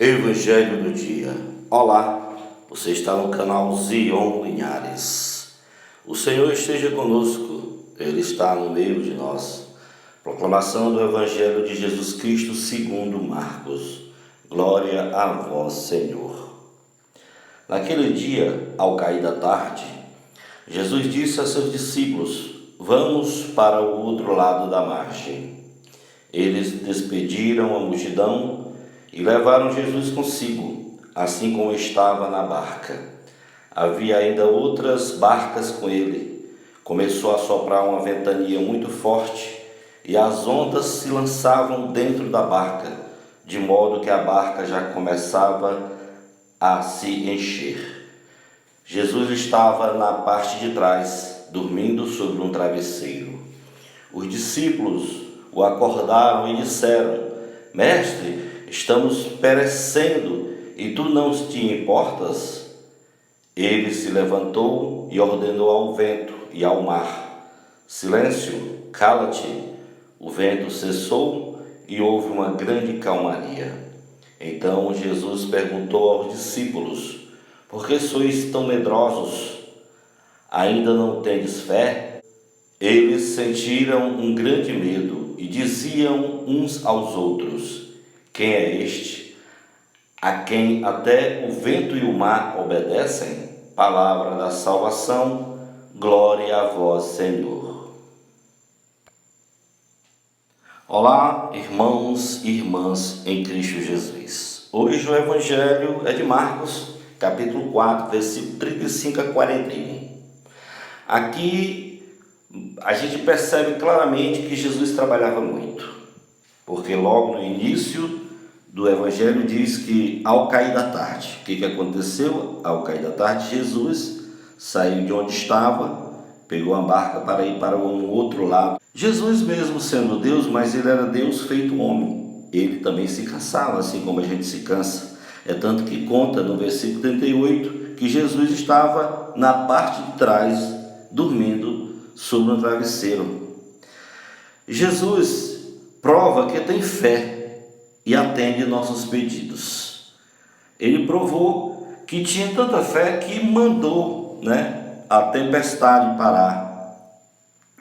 Evangelho do dia. Olá, você está no canal Zion Linhares. O Senhor esteja conosco, Ele está no meio de nós. Proclamação do Evangelho de Jesus Cristo segundo Marcos. Glória a vós, Senhor. Naquele dia, ao cair da tarde, Jesus disse a seus discípulos: Vamos para o outro lado da margem. Eles despediram a multidão e levaram Jesus consigo, assim como estava na barca. Havia ainda outras barcas com ele. Começou a soprar uma ventania muito forte e as ondas se lançavam dentro da barca, de modo que a barca já começava a se encher. Jesus estava na parte de trás, dormindo sobre um travesseiro. Os discípulos o acordaram e disseram: Mestre, estamos perecendo e tu não te importas? Ele se levantou e ordenou ao vento e ao mar: Silêncio, cala-te. O vento cessou e houve uma grande calmaria. Então Jesus perguntou aos discípulos: Por que sois tão medrosos? Ainda não tendes fé? Eles sentiram um grande medo e diziam uns aos outros: Quem é este, a quem até o vento e o mar obedecem? Palavra da salvação, glória a vós, Senhor. Olá, irmãos e irmãs em Cristo Jesus. Hoje o Evangelho é de Marcos, capítulo 4, versículo 35 a 41. Aqui a gente percebe claramente que Jesus trabalhava muito, porque logo no início do Evangelho diz que ao cair da tarde, o que aconteceu? Ao cair da tarde, Jesus saiu de onde estava, pegou a barca para ir para um outro lado. Jesus mesmo sendo Deus, mas ele era Deus feito homem, ele também se cansava, assim como a gente se cansa. É tanto que conta no versículo 38 que Jesus estava na parte de trás, dormindo sobre um travesseiro. Jesus prova que tem fé e atende nossos pedidos. Ele provou que tinha tanta fé que mandou, a tempestade parar,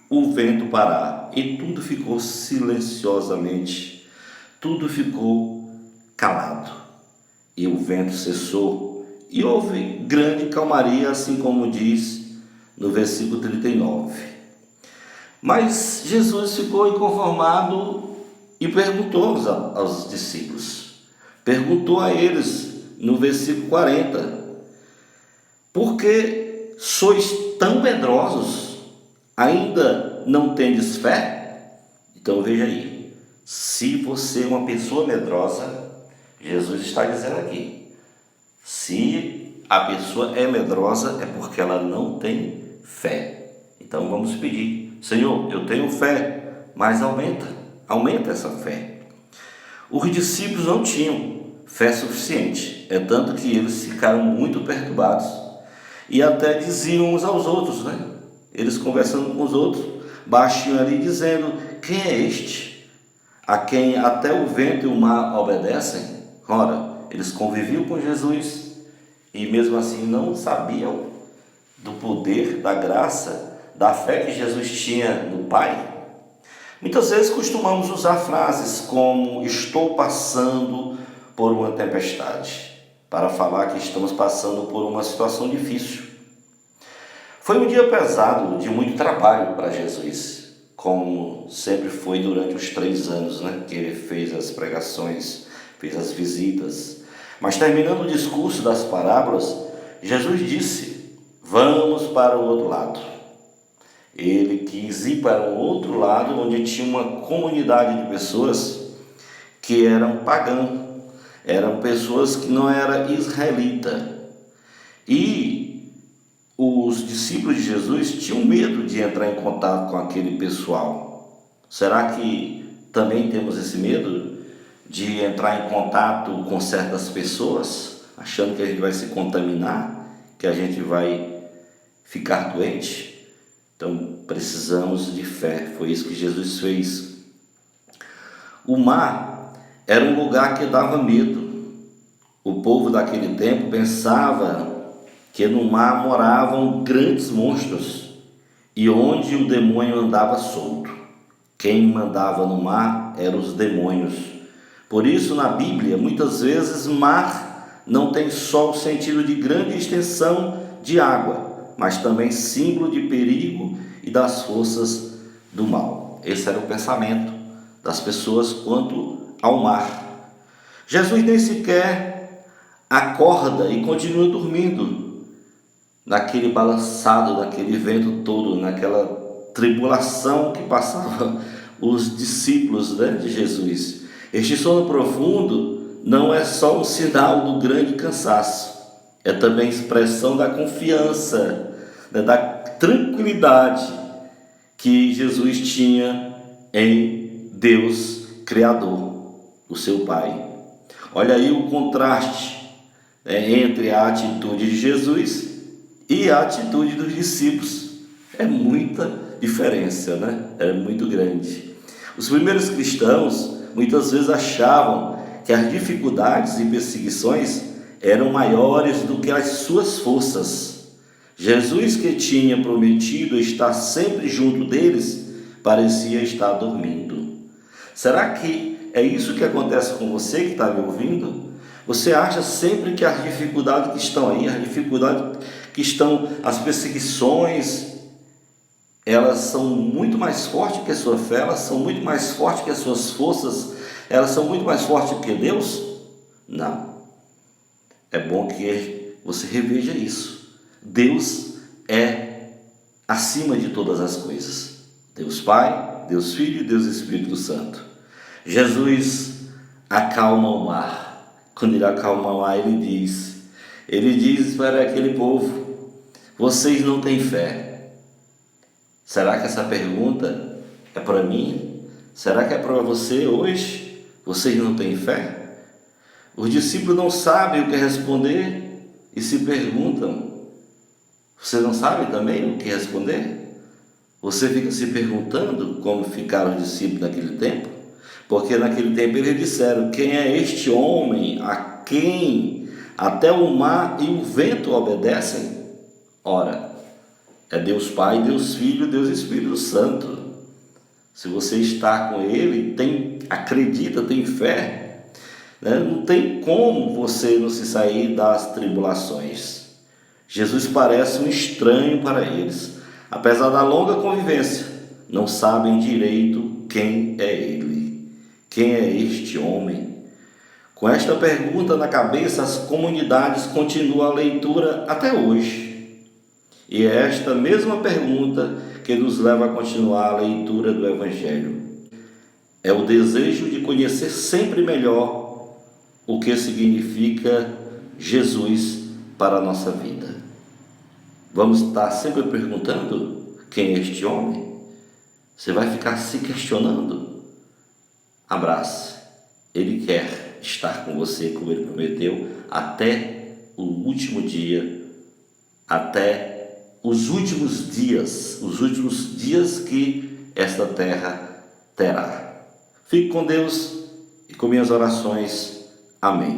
o vento parar, e tudo ficou silenciosamente, tudo ficou calado, e o vento cessou, e houve grande calmaria, assim como diz no versículo 39. Mas Jesus ficou inconformado e perguntou aos discípulos, perguntou a eles no versículo 40, por que sois tão medrosos? Ainda não tendes fé? Então veja aí, se você é uma pessoa medrosa, Jesus está dizendo aqui, se a pessoa é medrosa é porque ela não tem fé. Então vamos pedir: Senhor, eu tenho fé, mas aumenta essa fé. Os discípulos não tinham fé suficiente, é tanto que eles ficaram muito perturbados e até diziam uns aos outros, eles conversando com os outros, baixinho ali, dizendo: Quem é este, a quem até o vento e o mar obedecem? Ora, eles conviviam com Jesus e mesmo assim não sabiam do poder, da graça, da fé que Jesus tinha no Pai. Muitas vezes costumamos usar frases como estou passando por uma tempestade, para falar que estamos passando por uma situação difícil. Foi um dia pesado, de muito trabalho para Jesus, como sempre foi durante os 3 anos que ele fez as pregações, fez as visitas. Mas terminando o discurso das parábolas, Jesus disse: Vamos para o outro lado. Ele quis ir para um outro lado, onde tinha uma comunidade de pessoas que eram pagãs, eram pessoas que não eram israelitas. E os discípulos de Jesus tinham medo de entrar em contato com aquele pessoal. Será que também temos esse medo de entrar em contato com certas pessoas, achando que a gente vai se contaminar, que a gente vai ficar doente? Então precisamos de fé, foi isso que Jesus fez. O mar era um lugar que dava medo, O povo daquele tempo pensava que no mar moravam grandes monstros e onde o demônio andava solto. Quem mandava no mar eram os demônios. Por isso, na Bíblia, muitas vezes, mar não tem só o sentido de grande extensão de água, mas também símbolo de perigo e das forças do mal. Esse era o pensamento das pessoas quanto ao mar. Jesus nem sequer acorda e continua dormindo naquele balançado, naquele vento todo, naquela tribulação que passava os discípulos, de Jesus. Este sono profundo não é só um sinal do grande cansaço, é também expressão da confiança, da tranquilidade que Jesus tinha em Deus Criador, o seu Pai. Olha aí o contraste entre a atitude de Jesus e a atitude dos discípulos. É muita diferença, É muito grande. Os primeiros cristãos muitas vezes achavam que as dificuldades e perseguições eram maiores do que as suas forças. Jesus, que tinha prometido estar sempre junto deles, parecia estar dormindo. Será que é isso que acontece com você que está me ouvindo? Você acha sempre que as dificuldades que estão aí, as perseguições, elas são muito mais fortes que a sua fé, elas são muito mais fortes que as suas forças, elas são muito mais fortes que Deus? Não. É bom que você reveja isso. Deus é acima de todas as coisas. Deus Pai, Deus Filho e Deus Espírito Santo. Jesus acalma o mar. Quando ele acalma o mar, ele diz para aquele povo: vocês não têm fé. Será que essa pergunta é para mim? Será que é para você hoje? Vocês não têm fé? Os discípulos não sabem o que responder e se perguntam: você não sabe também o que responder? Você fica se perguntando como ficaram os discípulos naquele tempo? Porque naquele tempo eles disseram: quem é este homem a quem até o mar e o vento obedecem? Ora, é Deus Pai, Deus Filho, Deus Espírito Santo. Se você está com Ele, acredita, tem fé, não tem como você não se sair das tribulações. Jesus parece um estranho para eles. Apesar da longa convivência, não sabem direito quem é Ele. Quem é este homem? Com esta pergunta na cabeça, as comunidades continuam a leitura até hoje. E é esta mesma pergunta que nos leva a continuar a leitura do Evangelho. É o desejo de conhecer sempre melhor o que significa Jesus para a nossa vida. Vamos estar sempre perguntando: quem é este homem? Você vai ficar se questionando? Abrace. Ele quer estar com você, como Ele prometeu, até o último dia, até os últimos dias que esta terra terá. Fique com Deus e com minhas orações. Amém.